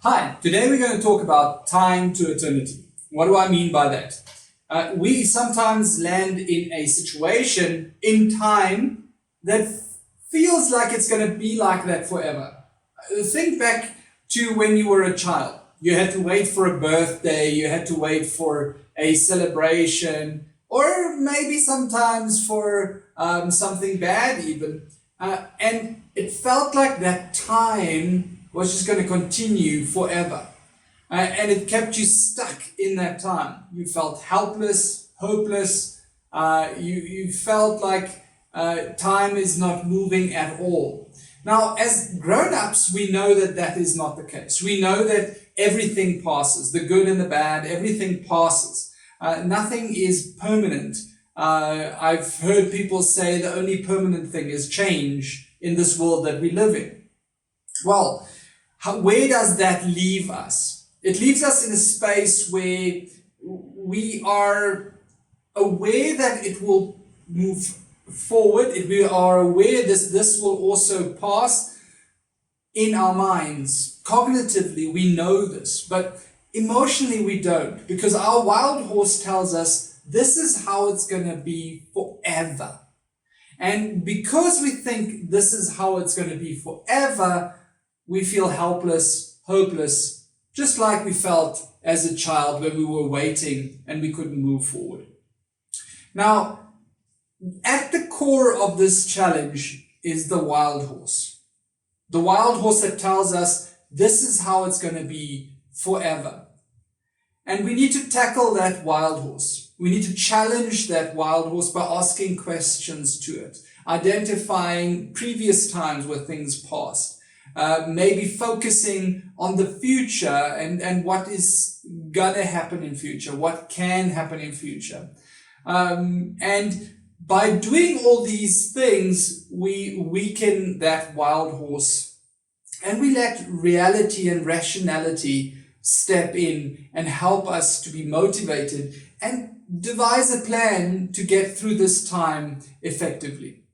Hi, today we're going to talk about time to eternity. What do I mean by that? We sometimes land in a situation in time that feels like it's going to be like that forever. Think back to when you were a child. You had to wait for a birthday, you had to wait for a celebration, or maybe sometimes for something bad even. And it felt like that time was just going to continue forever. And it kept you stuck in that time. You felt helpless, hopeless. You felt like time is not moving at all. Now, as grown-ups, we know that that is not the case. We know that everything passes, the good and the bad, everything passes. Nothing is permanent. I've heard people say the only permanent thing is change in this world that we live in. Well, where does that leave us? It leaves us in a space where we are aware that it will move forward. We are aware this will also pass in our minds. Cognitively, we know this, but emotionally we don't, because our wild horse tells us this is how it's going to be forever. And because we think this is how it's going to be forever, we feel helpless, hopeless, just like we felt as a child when we were waiting and we couldn't move forward. Now, at the core of this challenge is the wild horse. The wild horse that tells us this is how it's going to be forever. And we need to tackle that wild horse. We need to challenge that wild horse by asking questions to it, identifying previous times where things passed, maybe focusing on the future and what is going to happen in future, what can happen in future. And by doing all these things, we weaken that wild horse and we let reality and rationality step in and help us to be motivated and devise a plan to get through this time effectively.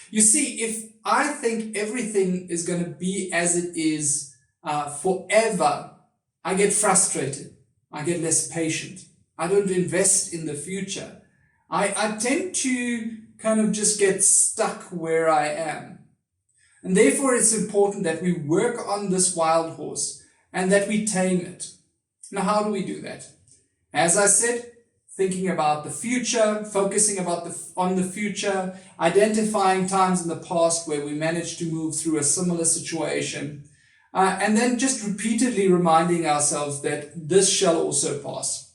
You see, if I think everything is going to be as it is forever, I get frustrated. I get less patient. I don't invest in the future. I tend to kind of just get stuck where I am. And therefore, it's important that we work on this wild horse and that we tame it. Now, how do we do that? As I said, thinking about the future, focusing on the future, identifying times in the past where we managed to move through a similar situation, and then just repeatedly reminding ourselves that this shall also pass.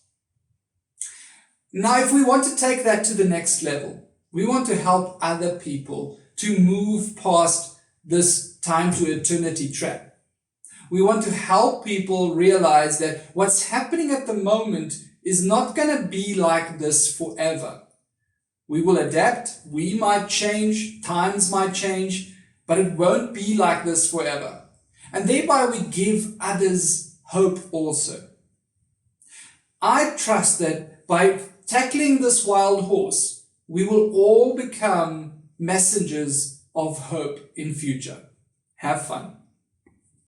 Now, if we want to take that to the next level, we want to help other people to move past this time to eternity trap. We want to help people realize that what's happening at the moment is not going to be like this forever. We will adapt, we might change, times might change, but it won't be like this forever. And thereby we give others hope also. I trust that by tackling this wild horse, we will all become messengers of hope in future. Have fun.